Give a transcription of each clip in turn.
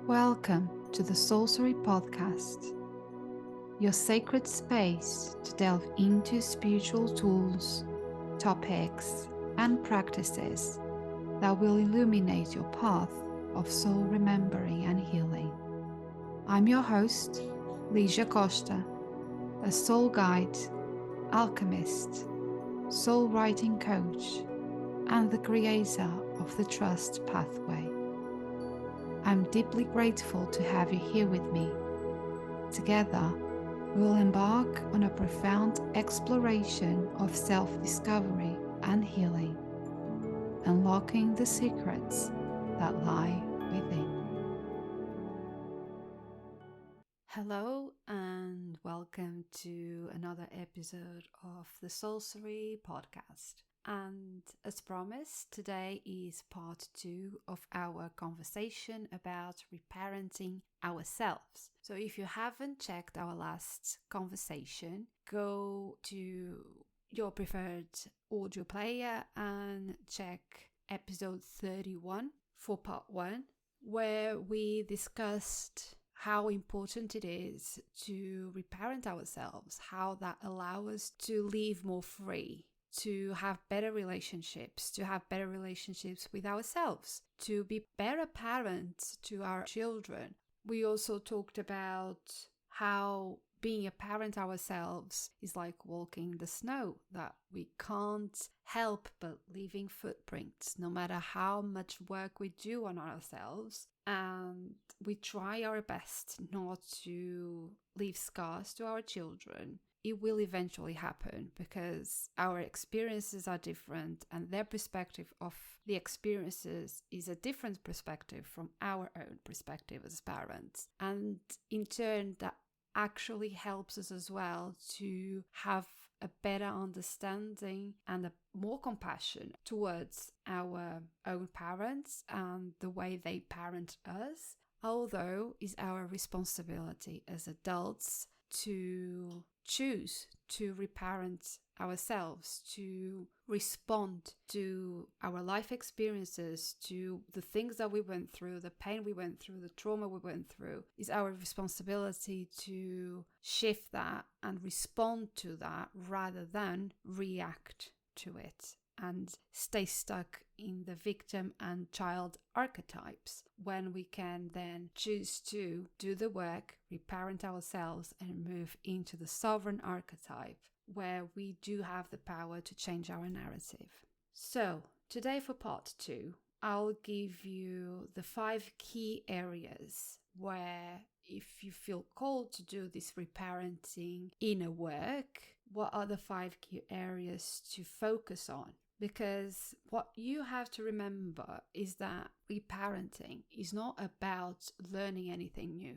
Welcome to the Soulcery Podcast, your sacred space to delve into spiritual tools, topics, and practices that will illuminate your path of soul remembering and healing. I'm your host, Ligia Costa, a soul guide, alchemist, soul writing coach, and the creator of the Trust Pathway. I'm deeply grateful to have you here with me. Together, we'll embark on a profound exploration of self-discovery and healing, unlocking the secrets that lie within. Hello and welcome to another episode of the Soulcery Podcast. And as promised, today is part 2 of our conversation about reparenting ourselves. So if you haven't checked our last conversation, go to your preferred audio player and check episode 31 for part 1, where we discussed how important it is to reparent ourselves, how that allows us to live more free, to have better relationships with ourselves, to be better parents to our children. We also talked about how being a parent ourselves is like walking the snow, that we can't help but leaving footprints no matter how much work we do on ourselves. And we try our best not to leave scars to our children. It will eventually happen because our experiences are different and their perspective of the experiences is a different perspective from our own perspective as parents. And in turn, that actually helps us as well to have a better understanding and a more compassion towards our own parents and the way they parent us, although it's our responsibility as adults to choose to reparent ourselves, to respond to our life experiences, to the things that we went through, the pain we went through, the trauma we went through. It's our responsibility to shift that and respond to that rather than react to it and stay stuck in the victim and child archetypes, when we can then choose to do the work, reparent ourselves, and move into the sovereign archetype, where we do have the power to change our narrative. So, today for part 2, I'll give you the 5 key areas where, if you feel called to do this reparenting inner work, what are the 5 key areas to focus on? Because what you have to remember is that reparenting is not about learning anything new.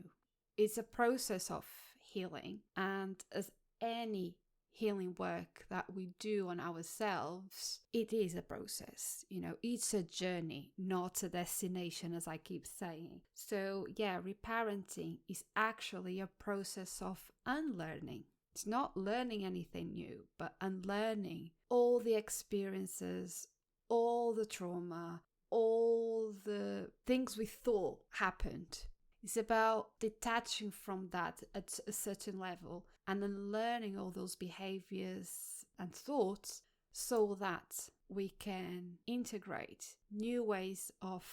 It's a process of healing. And as any healing work that we do on ourselves, it is a process. It's a journey, not a destination, as I keep saying. So reparenting is actually a process of unlearning. It's not learning anything new, but unlearning all the experiences, all the trauma, all the things we thought happened. It's about detaching from that at a certain level and unlearning all those behaviors and thoughts so that we can integrate new ways of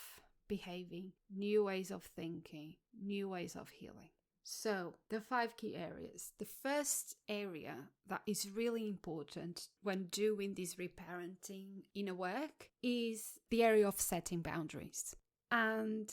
behaving, new ways of thinking, new ways of healing. So, the 5 key areas. The first area that is really important when doing this reparenting inner work is the area of setting boundaries. And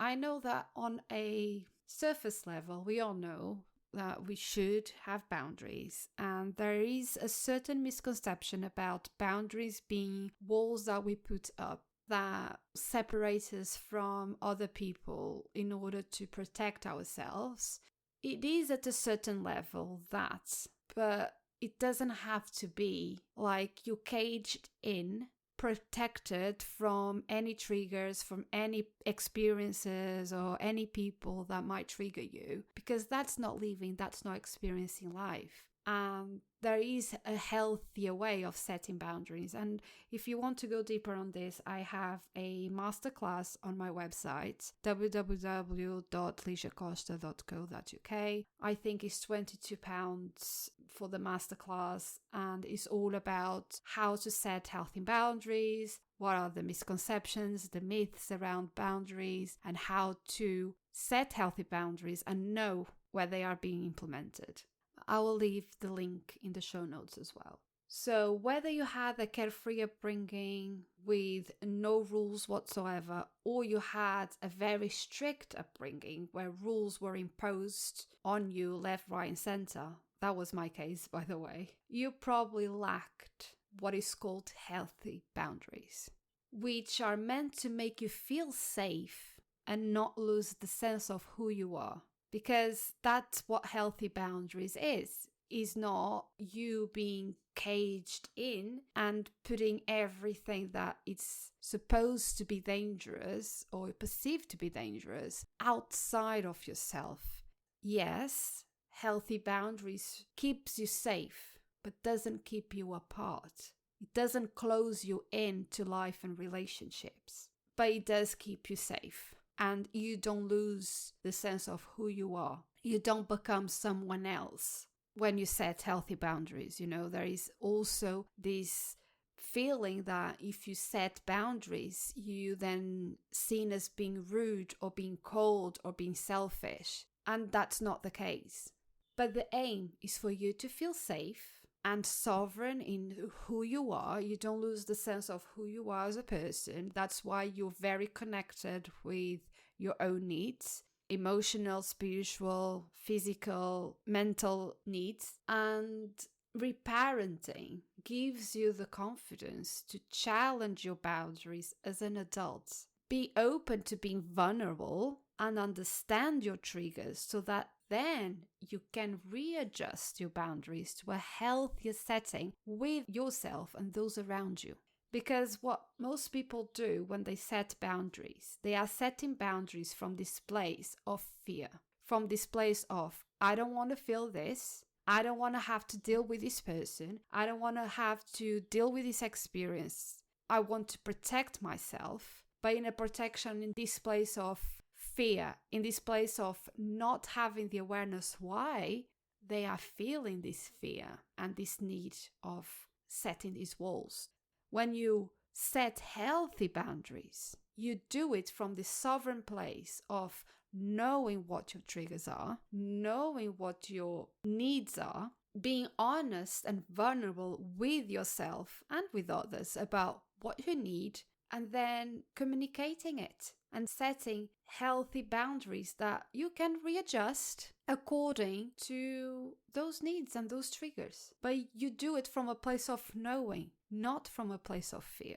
I know that on a surface level, we all know that we should have boundaries. And there is a certain misconception about boundaries being walls that we put up that separate us from other people in order to protect ourselves. It is at a certain level but it doesn't have to be like you're caged in, protected from any triggers, from any experiences or any people that might trigger you, because that's not living, that's not experiencing life. There is a healthier way of setting boundaries. And if you want to go deeper on this, I have a masterclass on my website, www.ligiacosta.co.uk. I think it's £22 for the masterclass, and it's all about how to set healthy boundaries, what are the misconceptions, the myths around boundaries, and how to set healthy boundaries and know where they are being implemented. I will leave the link in the show notes as well. So whether you had a carefree upbringing with no rules whatsoever, or you had a very strict upbringing where rules were imposed on you left, right, and center, that was my case, by the way, you probably lacked what is called healthy boundaries, which are meant to make you feel safe and not lose the sense of who you are. Because that's what healthy boundaries is not you being caged in and putting everything that it's supposed to be dangerous or perceived to be dangerous outside of yourself. Yes, healthy boundaries keeps you safe, but doesn't keep you apart. It doesn't close you into life and relationships, but it does keep you safe. And you don't lose the sense of who you are. You don't become someone else when you set healthy boundaries. You know, there is also this feeling that if you set boundaries, you then seen as being rude or being cold or being selfish. And that's not the case. But the aim is for you to feel safe and sovereign in who you are. You don't lose the sense of who you are as a person. That's why you're very connected with your own needs, emotional, spiritual, physical, mental needs. And reparenting gives you the confidence to challenge your boundaries as an adult. Be open to being vulnerable and understand your triggers so that then you can readjust your boundaries to a healthier setting with yourself and those around you. Because what most people do when they set boundaries, they are setting boundaries from this place of fear, from this place of, I don't want to feel this, I don't want to have to deal with this person, I don't want to have to deal with this experience, I want to protect myself, but in a protection in this place of fear, in this place of not having the awareness why they are feeling this fear and this need of setting these walls. When you set healthy boundaries, you do it from the sovereign place of knowing what your triggers are, knowing what your needs are, being honest and vulnerable with yourself and with others about what you need, and then communicating it and setting healthy boundaries that you can readjust according to those needs and those triggers. But you do it from a place of knowing, not from a place of fear.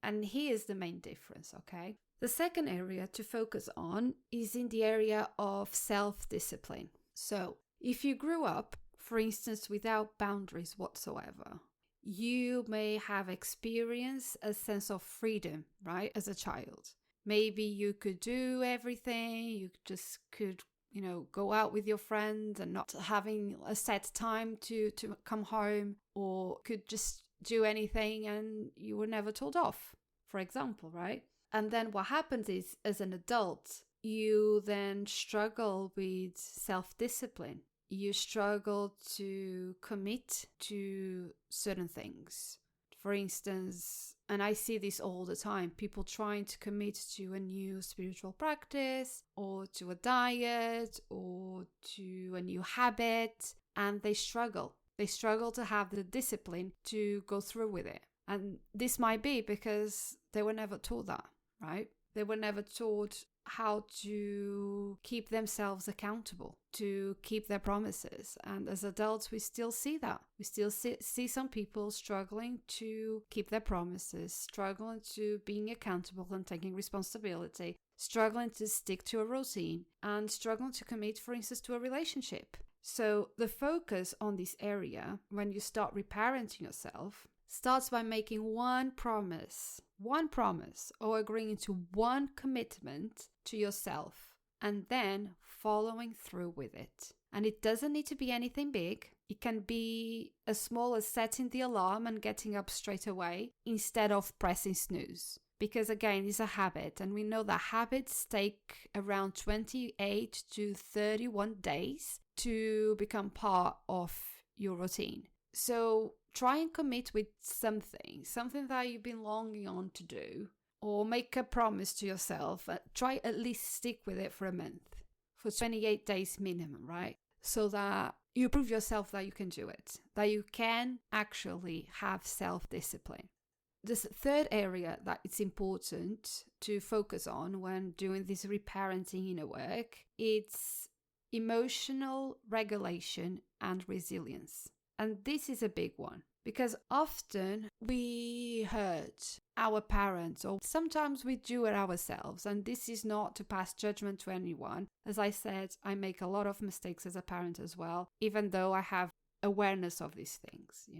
And here's the main difference, okay? The second area to focus on is in the area of self-discipline. So if you grew up, for instance, without boundaries whatsoever, you may have experienced a sense of freedom, right, as a child. Maybe you could do everything, you just could, go out with your friends and not having a set time to come home, or could just do anything and you were never told off, for example, right? And then what happens is, as an adult, you then struggle with self-discipline. You struggle to commit to certain things. For instance, and I see this all the time, people trying to commit to a new spiritual practice or to a diet or to a new habit, and they struggle. They struggle to have the discipline to go through with it. And this might be because they were never taught that, right? They were never taught how to keep themselves accountable, to keep their promises. And as adults, we still see that. We still see some people struggling to keep their promises, struggling to being accountable and taking responsibility, struggling to stick to a routine, and struggling to commit, for instance, to a relationship. So the focus on this area, when you start reparenting yourself, starts by making one promise or agreeing to one commitment to yourself and then following through with it. And it doesn't need to be anything big. It can be as small as setting the alarm and getting up straight away instead of pressing snooze. Because again, it's a habit, and we know that habits take around 28 to 31 days to become part of your routine. So try and commit with something that you've been longing on to do, or make a promise to yourself. Try at least stick with it for a month, for 28 days minimum, right? So that you prove yourself that you can do it, that you can actually have self-discipline. This third area that it's important to focus on when doing this reparenting inner work, it's emotional regulation and resilience. And this is a big one, because often we hurt our parents, or sometimes we do it ourselves. And this is not to pass judgment to anyone. As I said, I make a lot of mistakes as a parent as well, even though I have awareness of these things,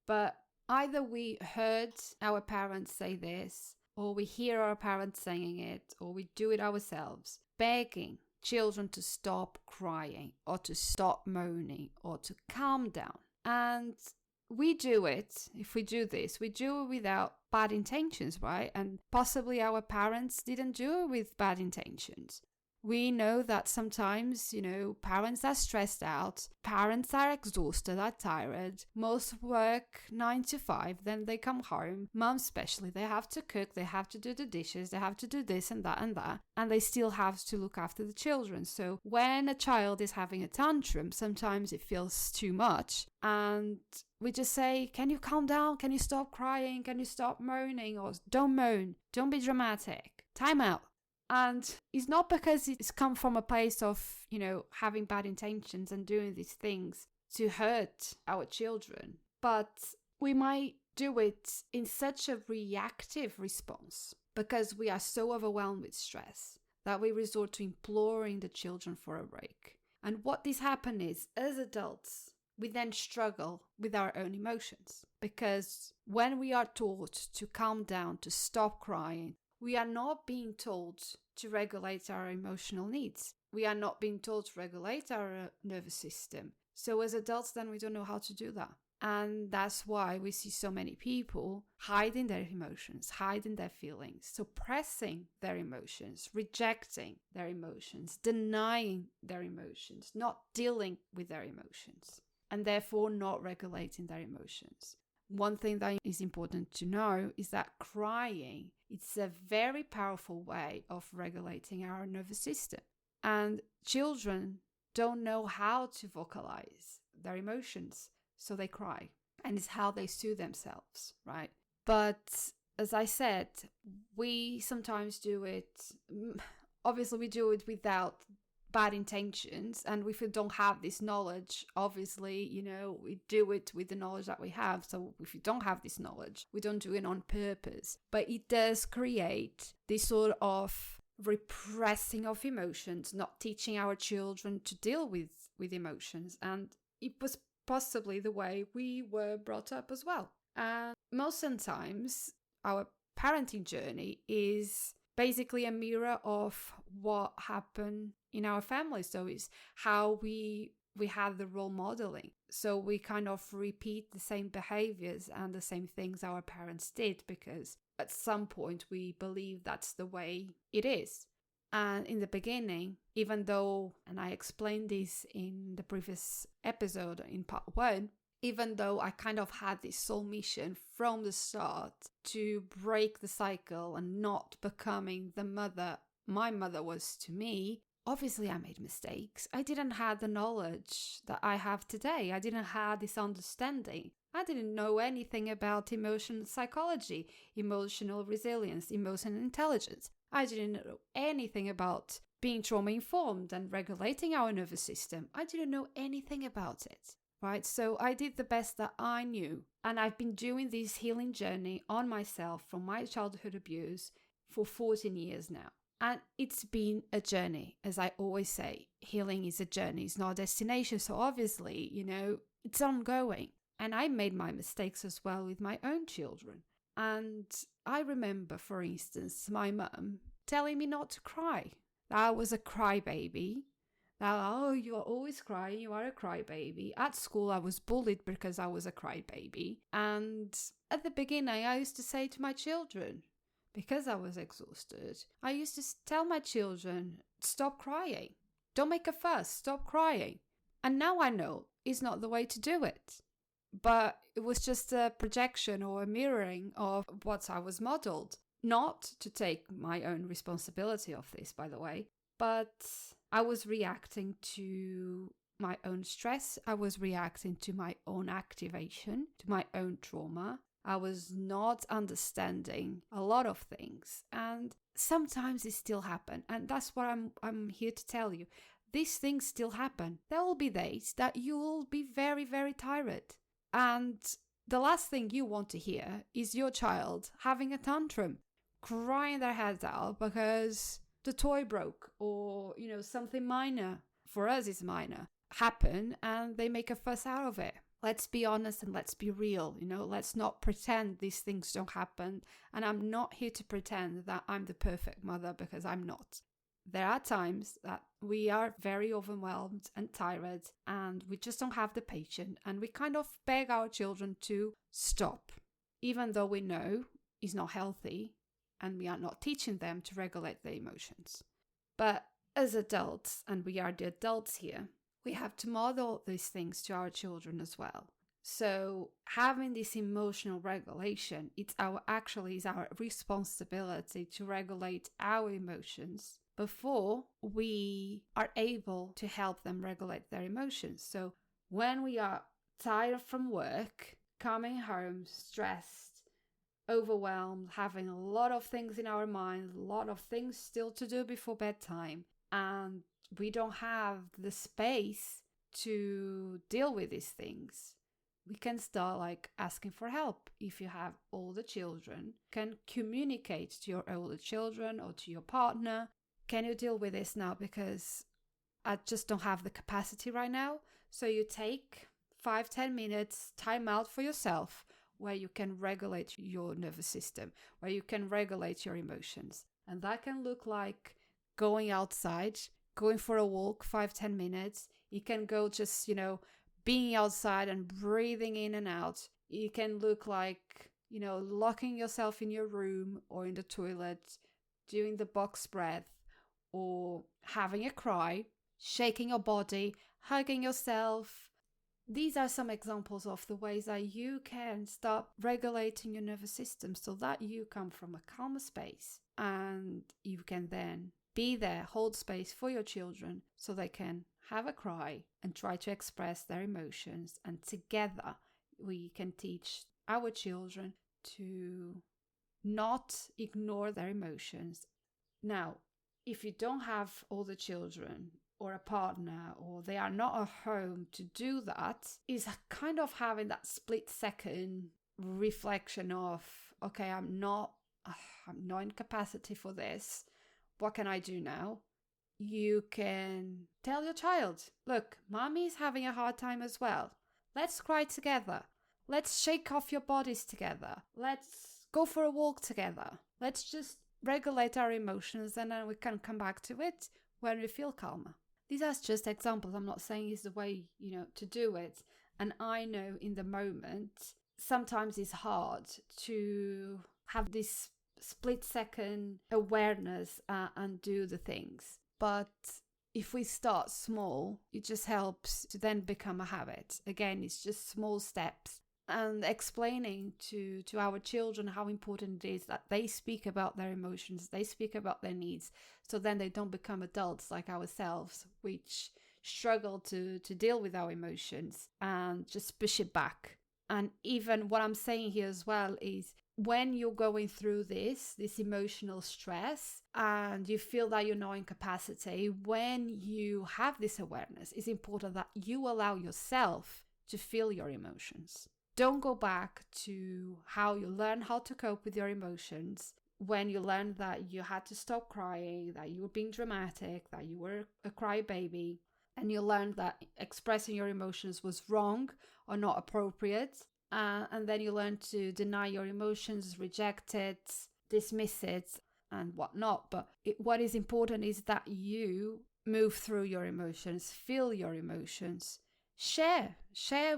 But either we heard our parents say this, or we hear our parents saying it, or we do it ourselves, begging children to stop crying, or to stop moaning, or to calm down. And we do it, if we do this, we do it without bad intentions, right? And possibly our parents didn't do it with bad intentions. We know that sometimes, parents are stressed out, parents are exhausted, are tired, most work 9 to 5, then they come home, moms especially, they have to cook, they have to do the dishes, they have to do this and that, and they still have to look after the children. So when a child is having a tantrum, sometimes it feels too much, and we just say, can you calm down? Can you stop crying? Can you stop moaning? Or don't moan, don't be dramatic, time out. And it's not because it's come from a place of, having bad intentions and doing these things to hurt our children. But we might do it in such a reactive response because we are so overwhelmed with stress that we resort to imploring the children for a break. And what this happens is, as adults, we then struggle with our own emotions. Because when we are taught to calm down, to stop crying, we are not being told to regulate our emotional needs. We are not being told to regulate our nervous system. So as adults, then we don't know how to do that. And that's why we see so many people hiding their emotions, hiding their feelings, suppressing their emotions, rejecting their emotions, denying their emotions, not dealing with their emotions, and therefore not regulating their emotions. One thing that is important to know is that crying, it's a very powerful way of regulating our nervous system. And children don't know how to vocalize their emotions, so they cry. And it's how they soothe themselves, right? But as I said, we sometimes do it, obviously we do it without bad intentions, and if we don't have this knowledge, obviously, we do it with the knowledge that we have. So if you don't have this knowledge, we don't do it on purpose, but it does create this sort of repressing of emotions, not teaching our children to deal with emotions. And it was possibly the way we were brought up as well. And most of the times our parenting journey is basically a mirror of what happened in our family. So it's how we had the role modeling. So we kind of repeat the same behaviors and the same things our parents did, because at some point we believe that's the way it is. And in the beginning, even though, and I explained this in the previous episode in part 1, even though I kind of had this soul mission from the start to break the cycle and not becoming the mother my mother was to me, obviously I made mistakes. I didn't have the knowledge that I have today. I didn't have this understanding. I didn't know anything about emotional psychology, emotional resilience, emotional intelligence. I didn't know anything about being trauma-informed and regulating our nervous system. I didn't know anything about it. Right? So I did the best that I knew. And I've been doing this healing journey on myself from my childhood abuse for 14 years now. And it's been a journey. As I always say, healing is a journey, it's not a destination. So obviously, it's ongoing. And I made my mistakes as well with my own children. And I remember, for instance, my mum telling me not to cry. I was a crybaby. that, oh, you're always crying, you are a crybaby. At school, I was bullied because I was a crybaby. And at the beginning, I used to say to my children, because I was exhausted, I used to tell my children, stop crying. Don't make a fuss, stop crying. And now I know it's not the way to do it. But it was just a projection or a mirroring of what I was modeled. Not to take my own responsibility of this, by the way, but I was reacting to my own stress. I was reacting to my own activation, to my own trauma. I was not understanding a lot of things. And sometimes it still happens. And that's what I'm here to tell you. These things still happen. There will be days that you will be very, very tired. And the last thing you want to hear is your child having a tantrum, crying their heads out because the toy broke or, something minor, for us is minor, happen and they make a fuss out of it. Let's be honest and let's be real, let's not pretend these things don't happen. And I'm not here to pretend that I'm the perfect mother because I'm not. There are times that we are very overwhelmed and tired and we just don't have the patience and we kind of beg our children to stop, even though we know it's not healthy and we are not teaching them to regulate their emotions. But as adults, and we are the adults here, we have to model these things to our children as well. So having this emotional regulation, it's our responsibility to regulate our emotions before we are able to help them regulate their emotions. So when we are tired from work, coming home stressed, overwhelmed, having a lot of things in our mind, a lot of things still to do before bedtime, and we don't have the space to deal with these things, we can start asking for help. If you have older children, can communicate to your older children or to your partner, can you deal with this now because I just don't have the capacity right now? So you take 5-10 minutes time out for yourself where you can regulate your nervous system, where you can regulate your emotions. And that can look like going outside, going for a walk 5-10 minutes. You can go just, being outside and breathing in and out. It can look like, locking yourself in your room or in the toilet, doing the box breath, or having a cry, shaking your body, hugging yourself. These are some examples of the ways that you can start regulating your nervous system so that you come from a calmer space and you can then be there, hold space for your children so they can have a cry and try to express their emotions. And together we can teach our children to not ignore their emotions. Now, if you don't have older children or a partner, or they are not at home to do that, is kind of having that split second reflection of, okay, I'm not in capacity for this. What can I do now? You can tell your child, look, mommy is having a hard time as well. Let's cry together. Let's shake off your bodies together. Let's go for a walk together. Let's just regulate our emotions and then we can come back to it when we feel calmer. These are just examples. I'm not saying it's the way, to do it. And I know in the moment, sometimes it's hard to have this split second awareness and do the things. But if we start small, it just helps to then become a habit. Again, it's just small steps. And explaining to our children how important it is that they speak about their emotions, they speak about their needs, so then they don't become adults like ourselves, which struggle to deal with our emotions and just push it back. And even what I'm saying here as well is when you're going through this emotional stress and you feel that you're not in capacity, when you have this awareness, it's important that you allow yourself to feel your emotions. Don't go back to how you learn how to cope with your emotions when you learned that you had to stop crying, that you were being dramatic, that you were a crybaby, and you learned that expressing your emotions was wrong or not appropriate. And then you learn to deny your emotions, reject it, dismiss it, and whatnot. But what is important is that you move through your emotions, feel your emotions. Share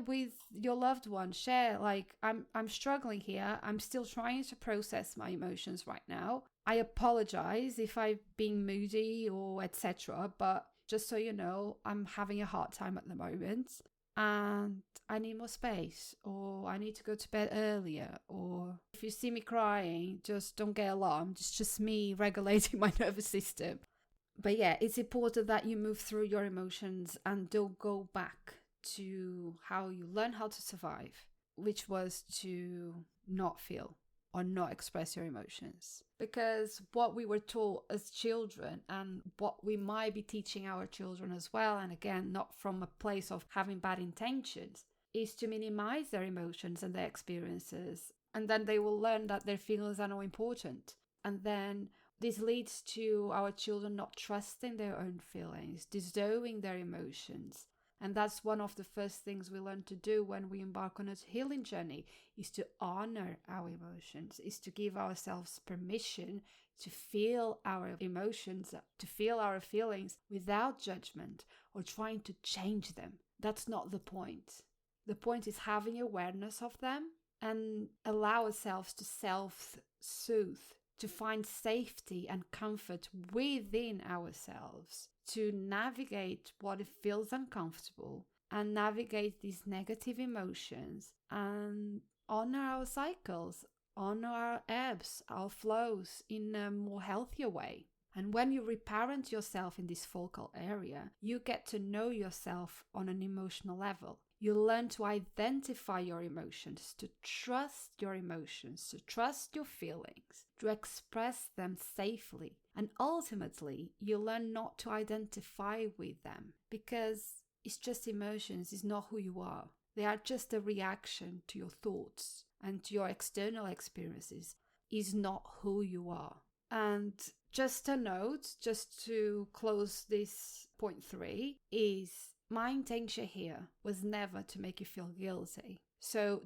with your loved one. Share, like, I'm struggling here. I'm still trying to process my emotions right now. I apologize if I've been moody or etc. But just so you know, I'm having a hard time at the moment and I need more space, or I need to go to bed earlier, or if you see me crying, just don't get alarmed. It's just me regulating my nervous system. But yeah, it's important that you move through your emotions and don't go back to how you learn how to survive, which was to not feel or not express your emotions. Because what we were taught as children and what we might be teaching our children as well, and again, not from a place of having bad intentions, is to minimize their emotions and their experiences. And then they will learn that their feelings are not important. And then this leads to our children not trusting their own feelings, disowning their emotions. And that's one of the first things we learn to do when we embark on a healing journey, is to honor our emotions, is to give ourselves permission to feel our emotions, to feel our feelings without judgment or trying to change them. That's not the point. The point is having awareness of them and allow ourselves to self-soothe, to find safety and comfort within ourselves, to navigate what it feels uncomfortable and navigate these negative emotions and honor our cycles, honor our ebbs, our flows in a more healthier way. And when you reparent yourself in this focal area, you get to know yourself on an emotional level. You learn to identify your emotions, to trust your emotions, to trust your feelings, to express them safely. And ultimately, you learn not to identify with them, because it's just emotions, it's not who you are. They are just a reaction to your thoughts and to your external experiences. It's not who you are. And just a note, just to close this point 3, is my intention here was never to make you feel guilty. So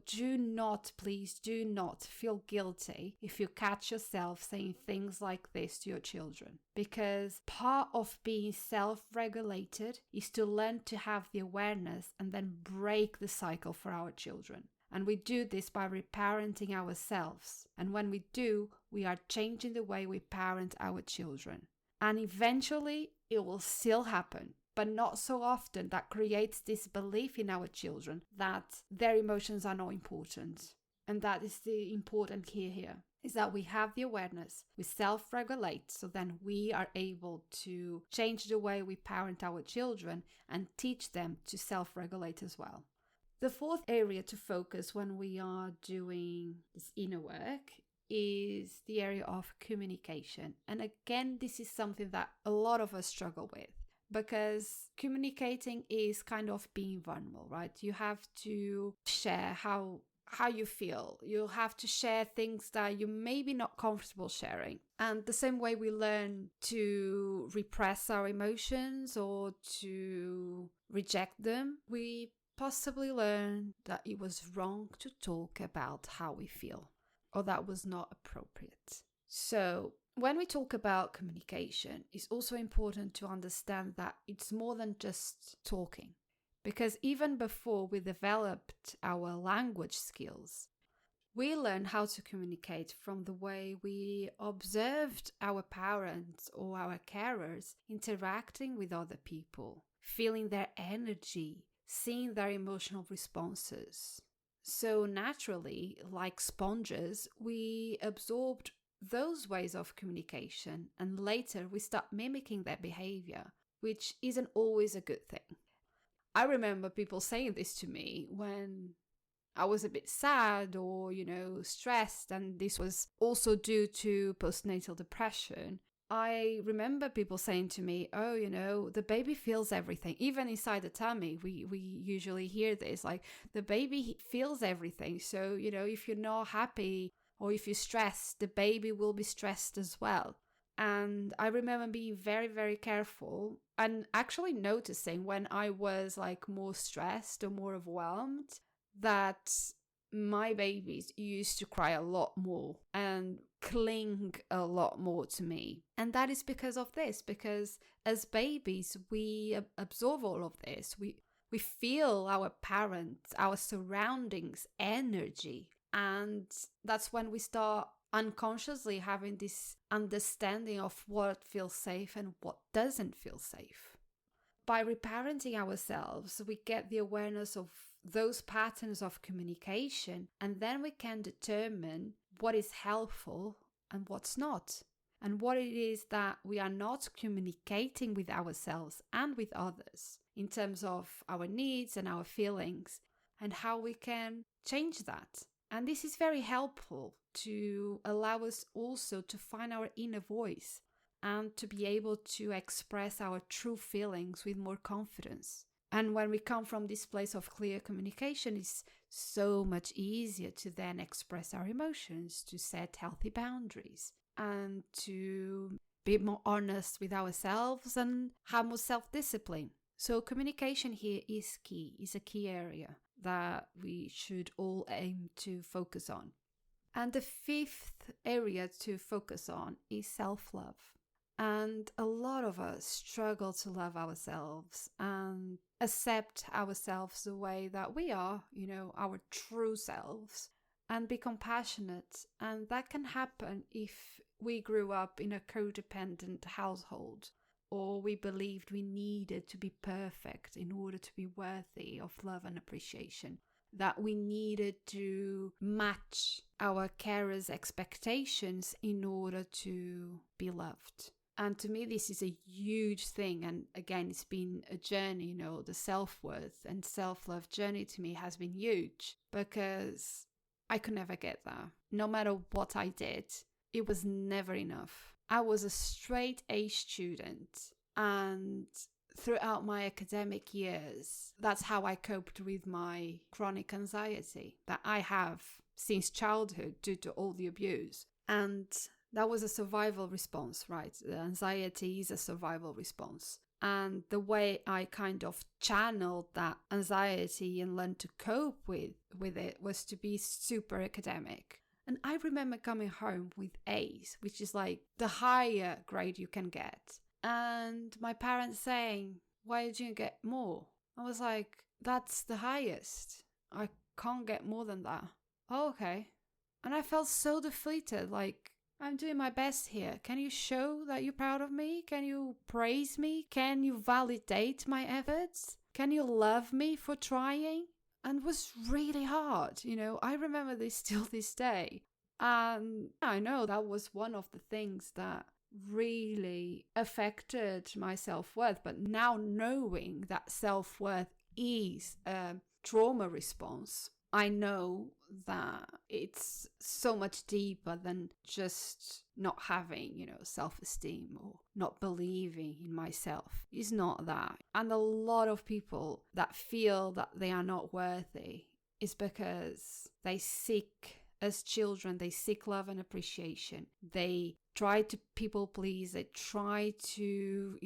please do not feel guilty if you catch yourself saying things like this to your children. Because part of being self-regulated is to learn to have the awareness and then break the cycle for our children. And we do this by reparenting ourselves. And when we do, we are changing the way we parent our children. And eventually, it will still happen, but not so often. That creates this belief in our children that their emotions are not important. And that is the important key here, is that we have the awareness, we self-regulate, so then we are able to change the way we parent our children and teach them to self-regulate as well. The fourth area to focus when we are doing this inner work is the area of communication. And again, this is something that a lot of us struggle with, because communicating is kind of being vulnerable, right? You have to share how you feel. You have to share things that you may be not comfortable sharing. And the same way we learn to repress our emotions or to reject them, we possibly learn that it was wrong to talk about how we feel, or that was not appropriate. So when we talk about communication, it's also important to understand that it's more than just talking. Because even before we developed our language skills, we learned how to communicate from the way we observed our parents or our carers interacting with other people, feeling their energy, seeing their emotional responses. So naturally, like sponges, we absorbed those ways of communication, and later we start mimicking their behavior, which isn't always a good thing. I remember people saying this to me when I was a bit sad or, stressed, and this was also due to postnatal depression. I remember people saying to me, the baby feels everything. Even inside the tummy, we usually hear this, like, the baby feels everything. So, if you're not happy or if you're stressed, the baby will be stressed as well. And I remember being very, very careful and actually noticing when I was like more stressed or more overwhelmed that my babies used to cry a lot more and cling a lot more to me. And that is because of this, because as babies, we absorb all of this. We feel our parents, our surroundings, energy. And that's when we start unconsciously having this understanding of what feels safe and what doesn't feel safe. By reparenting ourselves, we get the awareness of those patterns of communication, and then we can determine what is helpful and what's not, and what it is that we are not communicating with ourselves and with others in terms of our needs and our feelings, and how we can change that. And this is very helpful to allow us also to find our inner voice and to be able to express our true feelings with more confidence. And when we come from this place of clear communication, it's so much easier to then express our emotions, to set healthy boundaries, and to be more honest with ourselves and have more self-discipline. So communication here is key, is a key area that we should all aim to focus on. And the fifth area to focus on is self-love. And a lot of us struggle to love ourselves and accept ourselves the way that we are, our true selves, and be compassionate. And that can happen if we grew up in a codependent household, or we believed we needed to be perfect in order to be worthy of love and appreciation, that we needed to match our carers' expectations in order to be loved. And to me, this is a huge thing. And again, it's been a journey, the self-worth and self-love journey to me has been huge, because I could never get there. No matter what I did, it was never enough. I was a straight A student, and throughout my academic years, that's how I coped with my chronic anxiety that I have since childhood due to all the abuse. And that was a survival response, right? The anxiety is a survival response. And the way I kind of channeled that anxiety and learned to cope with it was to be super academic. And I remember coming home with A's, which is like the higher grade you can get. And my parents saying, "Why did you get more?" I was like, "That's the highest. I can't get more than that." "Oh, okay." And I felt so defeated, like, I'm doing my best here. Can you show that you're proud of me? Can you praise me? Can you validate my efforts? Can you love me for trying? And it was really hard. I remember this till this day. And I know that was one of the things that really affected my self-worth. But now knowing that self-worth is a trauma response, I know that it's so much deeper than just not having, self-esteem or not believing in myself. It's not that. And a lot of people that feel that they are not worthy is because they seek, as children, they seek love and appreciation. They try to people please. They try to,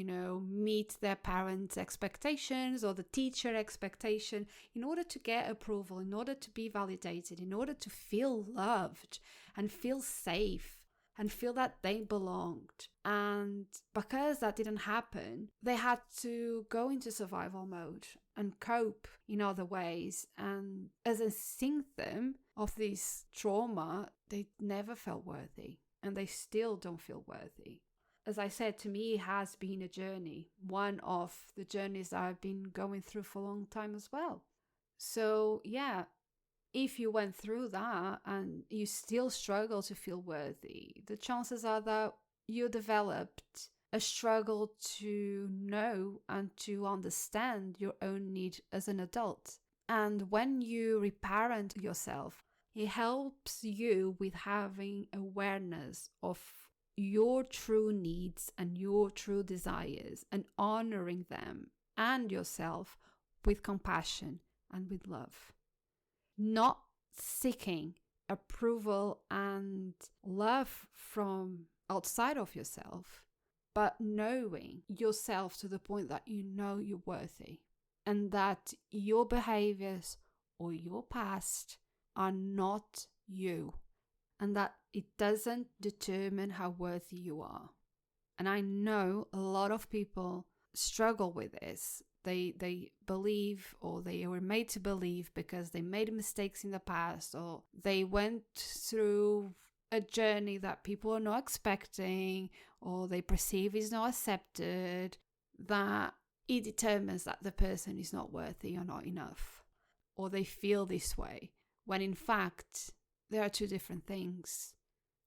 meet their parents' expectations or the teacher expectation in order to get approval, in order to be validated, in order to feel loved and feel safe and feel that they belonged. And because that didn't happen, they had to go into survival mode and cope in other ways. And as a symptom of this trauma, they never felt worthy. And they still don't feel worthy. As I said, to me, it has been a journey. One of the journeys that I've been going through for a long time as well. So, yeah, if you went through that and you still struggle to feel worthy, the chances are that you developed a struggle to know and to understand your own need as an adult. And when you reparent yourself, it helps you with having awareness of your true needs and your true desires and honoring them and yourself with compassion and with love. Not seeking approval and love from outside of yourself, but knowing yourself to the point that you know you're worthy and that your behaviors or your past are not you, and that it doesn't determine how worthy you are. And I know a lot of people struggle with this. They believe, or they were made to believe because they made mistakes in the past, or they went through a journey that people are not expecting, or they perceive is not accepted, that it determines that the person is not worthy or not enough, or they feel this way, when in fact there are two different things.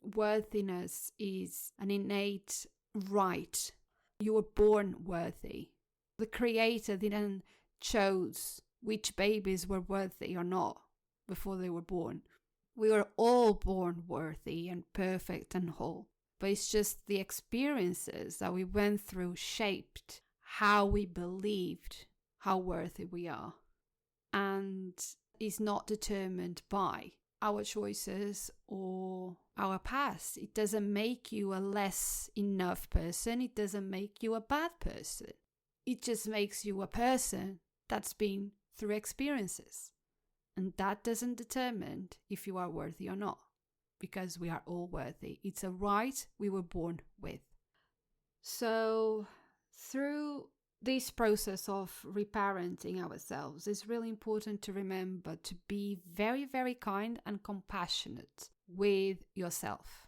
Worthiness is an innate right. You were born worthy. The Creator didn't choose which babies were worthy or not before they were born. We were all born worthy and perfect and whole. But it's just the experiences that we went through shaped how we believed how worthy we are. And is not determined by our choices or our past. It doesn't make you a less enough person. It doesn't make you a bad person. It just makes you a person that's been through experiences. And that doesn't determine if you are worthy or not, because we are all worthy. It's a right we were born with. So through this process of reparenting ourselves, it's really important to remember to be very, very kind and compassionate with yourself.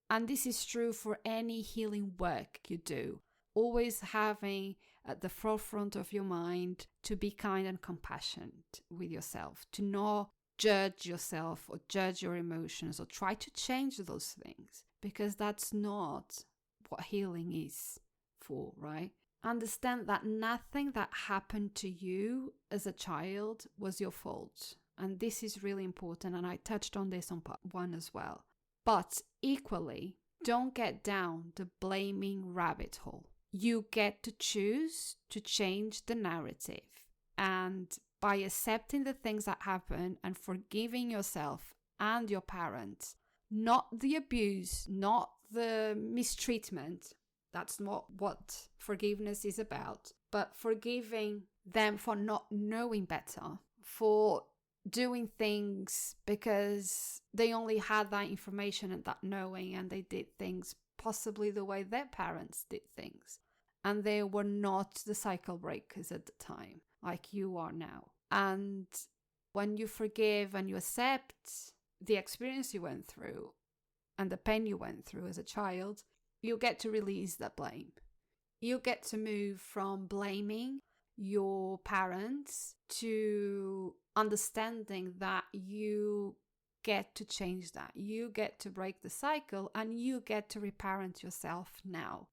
And this is true for any healing work you do. Always having at the forefront of your mind to be kind and compassionate with yourself, to not judge yourself or judge your emotions or try to change those things, because that's not what healing is for, right? Understand that nothing that happened to you as a child was your fault. And this is really important, and I touched on this on part 1 as well. But equally, don't get down the blaming rabbit hole. You get to choose to change the narrative. And by accepting the things that happen and forgiving yourself and your parents, not the abuse, not the mistreatment, that's not what forgiveness is about, but forgiving them for not knowing better, for doing things because they only had that information and that knowing, and they did things possibly the way their parents did things. And they were not the cycle breakers at the time, like you are now. And when you forgive and you accept the experience you went through and the pain you went through as a child, you get to release that blame. You get to move from blaming your parents to understanding that you get to change that. You get to break the cycle, and you get to reparent yourself now.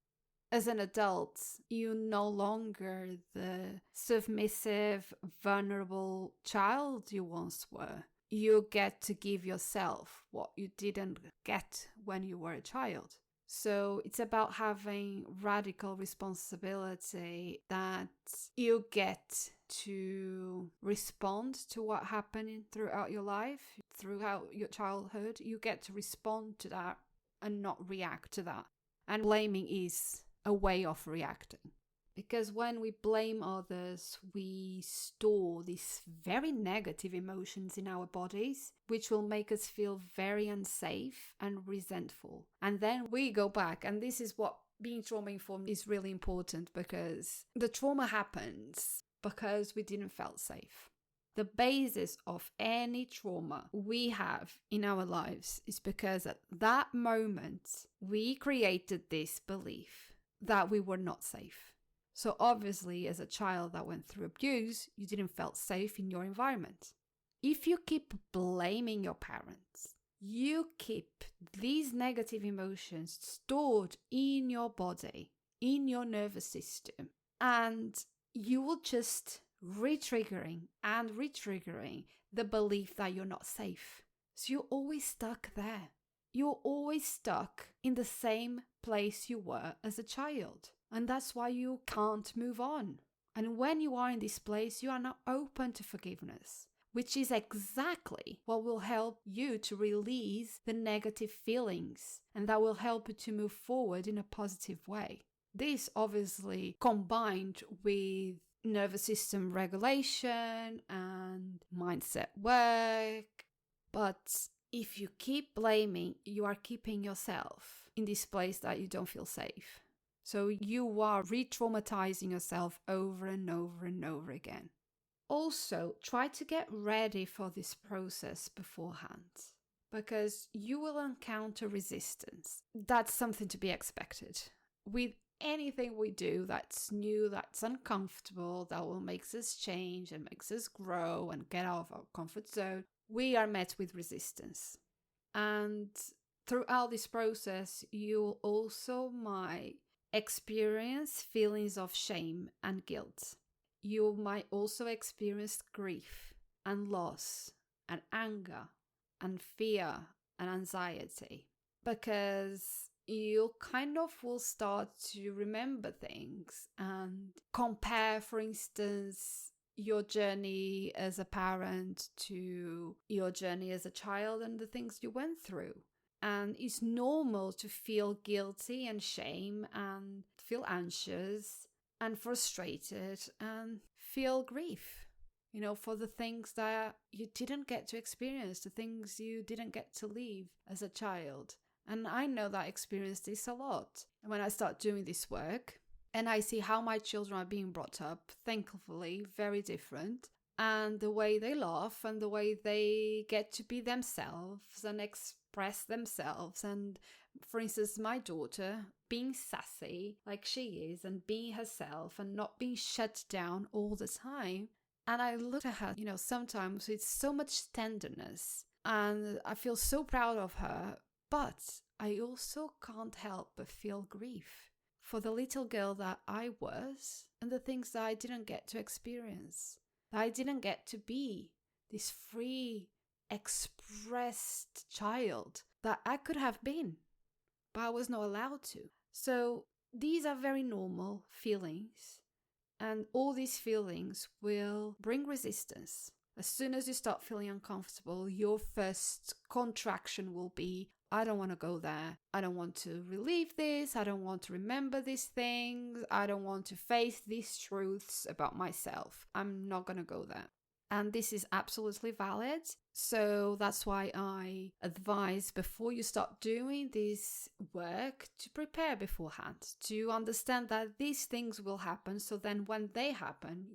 As an adult, you're no longer the submissive, vulnerable child you once were. You get to give yourself what you didn't get when you were a child. So it's about having radical responsibility, that you get to respond to what happened throughout your life, throughout your childhood. You get to respond to that and not react to that. And blaming is a way of reacting. Because when we blame others, we store these very negative emotions in our bodies, which will make us feel very unsafe and resentful. And then we go back, and this is what being trauma-informed is really important, because the trauma happens because we didn't feel safe. The basis of any trauma we have in our lives is because at that moment, we created this belief that we were not safe. So obviously, as a child that went through abuse, you didn't feel safe in your environment. If you keep blaming your parents, you keep these negative emotions stored in your body, in your nervous system, and you will just re-triggering the belief that you're not safe. So you're always stuck there. You're always stuck in the same place you were as a child. And that's why you can't move on. And when you are in this place, you are not open to forgiveness, which is exactly what will help you to release the negative feelings, and that will help you to move forward in a positive way. This obviously combined with nervous system regulation and mindset work But if you keep blaming, you are keeping yourself in this place that you don't feel safe. So you are re-traumatizing yourself over and over and over again. Also, try to get ready for this process beforehand, because you will encounter resistance. That's something to be expected. With anything we do that's new, that's uncomfortable, that will make us change and makes us grow and get out of our comfort zone, we are met with resistance. And throughout this process, you also might experience feelings of shame and guilt. You might also experience grief and loss and anger and fear and anxiety, because you kind of will start to remember things and compare, for instance, your journey as a parent to your journey as a child and the things you went through. And it's normal to feel guilty and shame and feel anxious and frustrated and feel grief, for the things that you didn't get to experience, the things you didn't get to live as a child. And I know that I experience this a lot. And when I start doing this work and I see how my children are being brought up, thankfully, very different, and the way they laugh and the way they get to be themselves and express themselves. And for instance, my daughter being sassy like she is and being herself and not being shut down all the time. And I look at her, sometimes with so much tenderness and I feel so proud of her, but I also can't help but feel grief for the little girl that I was and the things that I didn't get to experience. I didn't get to be this free, expressed child that I could have been, but I was not allowed to. So these are very normal feelings, and all these feelings will bring resistance. As soon as you start feeling uncomfortable, your first contraction will be, I don't want to go there. I don't want to relive this. I don't want to remember these things. I don't want to face these truths about myself. I'm not going to go there. And this is absolutely valid. So that's why I advise before you start doing this work to prepare beforehand, to understand that these things will happen. So then when they happen,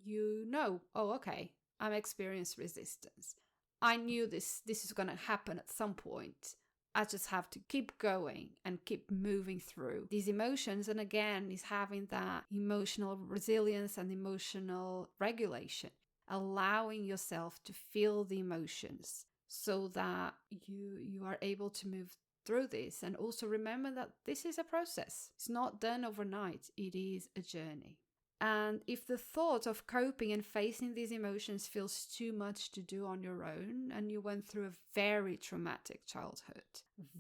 oh, okay, I'm experiencing resistance. I knew this is going to happen at some point. I just have to keep going and keep moving through these emotions. And again, is having that emotional resilience and emotional regulation, allowing yourself to feel the emotions so that you are able to move through this. And also remember that this is a process. It's not done overnight. It is a journey. And if the thought of coping and facing these emotions feels too much to do on your own, and you went through a very traumatic childhood,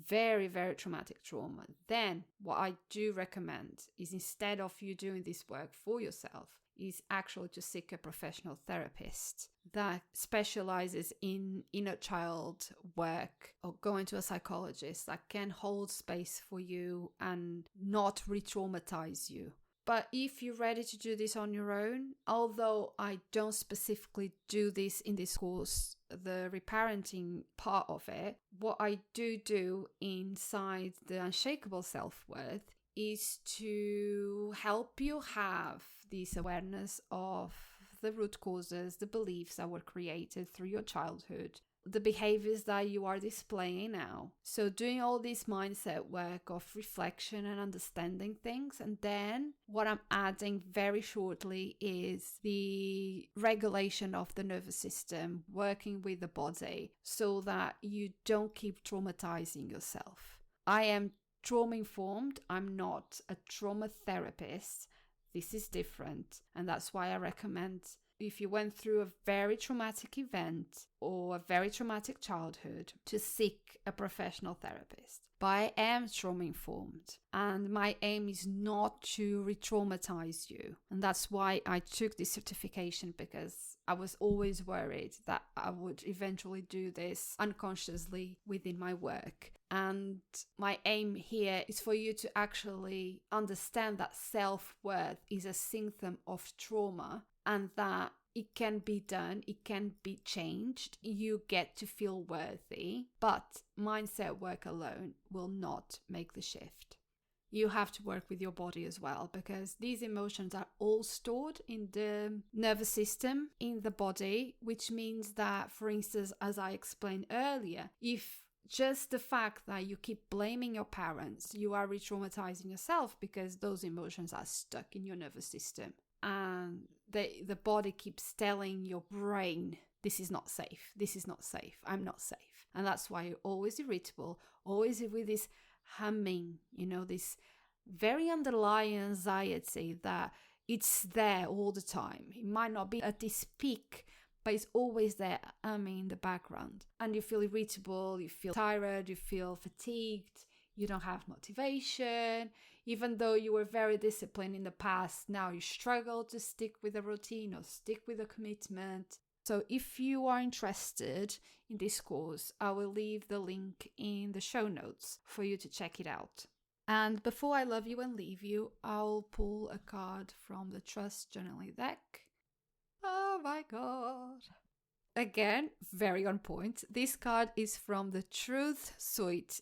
very, very traumatic trauma, then what I do recommend is, instead of you doing this work for yourself, is actually to seek a professional therapist that specializes in inner child work, or going to a psychologist that can hold space for you and not re-traumatize you. But if you're ready to do this on your own, although I don't specifically do this in this course, the reparenting part of it, what I do inside the Unshakable Self-Worth is to help you have this awareness of the root causes, the beliefs that were created through your childhood, the behaviors that you are displaying now. So doing all this mindset work of reflection and understanding things. And then what I'm adding very shortly is the regulation of the nervous system, working with the body so that you don't keep traumatizing yourself. I am trauma-informed. I'm not a trauma therapist. This is different. And that's why I recommend, if you went through a very traumatic event or a very traumatic childhood, to seek a professional therapist. But I am trauma-informed, and my aim is not to re-traumatize you. And that's why I took this certification, because I was always worried that I would eventually do this unconsciously within my work. And my aim here is for you to actually understand that self-worth is a symptom of trauma, and that It can be done. It can be changed. You get to feel worthy, but mindset work alone will not make the shift. You have to work with your body as well, because these emotions are all stored in the nervous system, in the body, which means that, for instance, as I explained earlier, if just the fact that you keep blaming your parents, you are re-traumatizing yourself, because those emotions are stuck in your nervous system. And the body keeps telling your brain, this is not safe, this is not safe, I'm not safe. And that's why you're always irritable, always with this humming, this very underlying anxiety that it's there all the time. It might not be at this peak, but it's always there humming in the background. And you feel irritable, you feel tired, you feel fatigued, you don't have motivation. Even though you were very disciplined in the past, now you struggle to stick with a routine or stick with a commitment. So if you are interested in this course, I will leave the link in the show notes for you to check it out. And before I love you and leave you, I'll pull a card from the Trust Journaling deck. Oh my God. Again, very on point. This card is from the Truth Suite.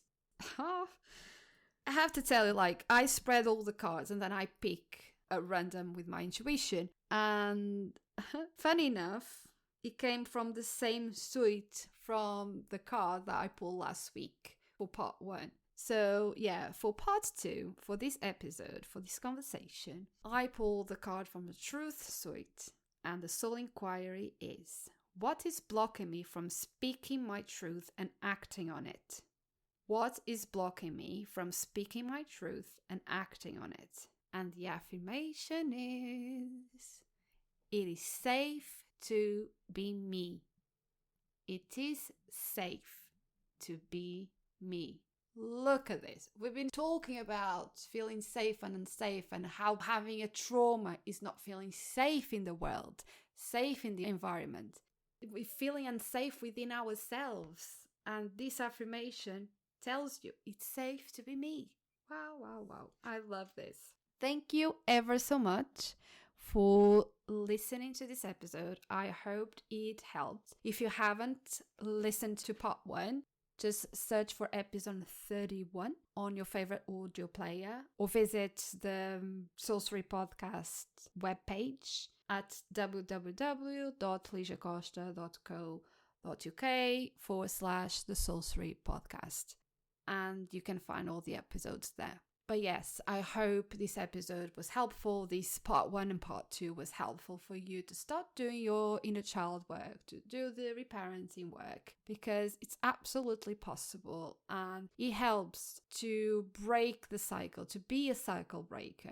I have to tell you, I spread all the cards and then I pick at random with my intuition. And funny enough, it came from the same suite from the card that I pulled last week for part 1. So yeah, for part 2, for this episode, for this conversation, I pulled the card from the Truth Suite. And the soul inquiry is, what is blocking me from speaking my truth and acting on it? What is blocking me from speaking my truth and acting on it? And the affirmation is, it is safe to be me. It is safe to be me. Look at this. We've been talking about feeling safe and unsafe, and how having a trauma is not feeling safe in the world, safe in the environment. We're feeling unsafe within ourselves. And this affirmation tells you it's safe to be me. Wow, wow, wow. I love this. Thank you ever so much for listening to this episode. I hoped it helped. If you haven't listened to part 1, just search for episode 31 on your favorite audio player, or visit the Soulcery Podcast webpage at www.ligiacosta.co.uk/the Soulcery Podcast. And you can find all the episodes there. But yes, I hope this episode was helpful. This part 1 and part 2 was helpful for you to start doing your inner child work, to do the reparenting work, because it's absolutely possible, and it helps to break the cycle, to be a cycle breaker,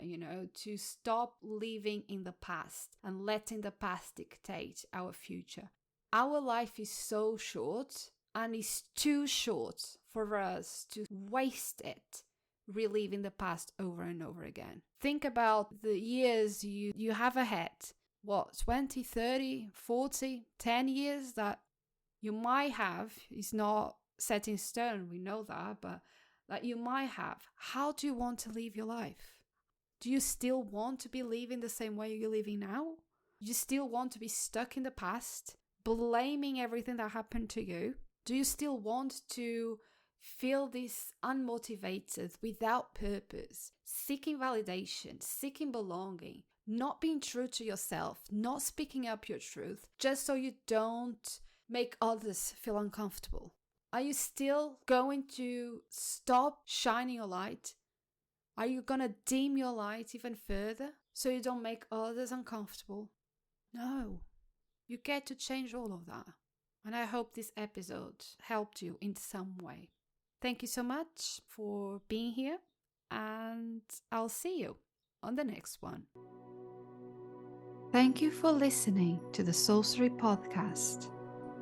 to stop living in the past and letting the past dictate our future. Our life is so short, and it's too short for us to waste it reliving the past over and over again. Think about the years you have ahead. 20, 30, 40, 10 years that you might have. Is not set in stone, we know that, but that you might have. How do you want to live your life? Do you still want to be living the same way you're living now? Do you still want to be stuck in the past, blaming everything that happened to you? Do you still want to feel this unmotivated, without purpose, seeking validation, seeking belonging, not being true to yourself, not speaking up your truth, just so you don't make others feel uncomfortable? Are you still going to stop shining your light? Are you going to dim your light even further so you don't make others uncomfortable? No, you get to change all of that. And I hope this episode helped you in some way. Thank you so much for being here, and I'll see you on the next one. Thank you for listening to the Soulcery Podcast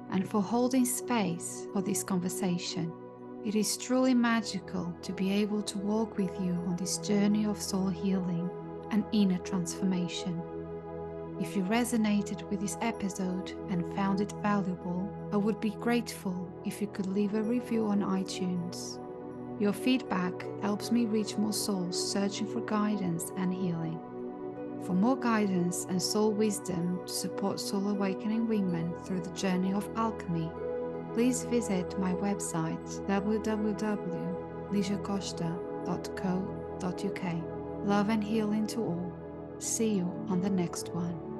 and for holding space for this conversation. It is truly magical to be able to walk with you on this journey of soul healing and inner transformation. If you resonated with this episode and found it valuable, I would be grateful if you could leave a review on iTunes. Your feedback helps me reach more souls searching for guidance and healing. For more guidance and soul wisdom to support soul awakening women through the journey of alchemy, please visit my website www.ligiacosta.co.uk. Love and healing to all. See you on the next one.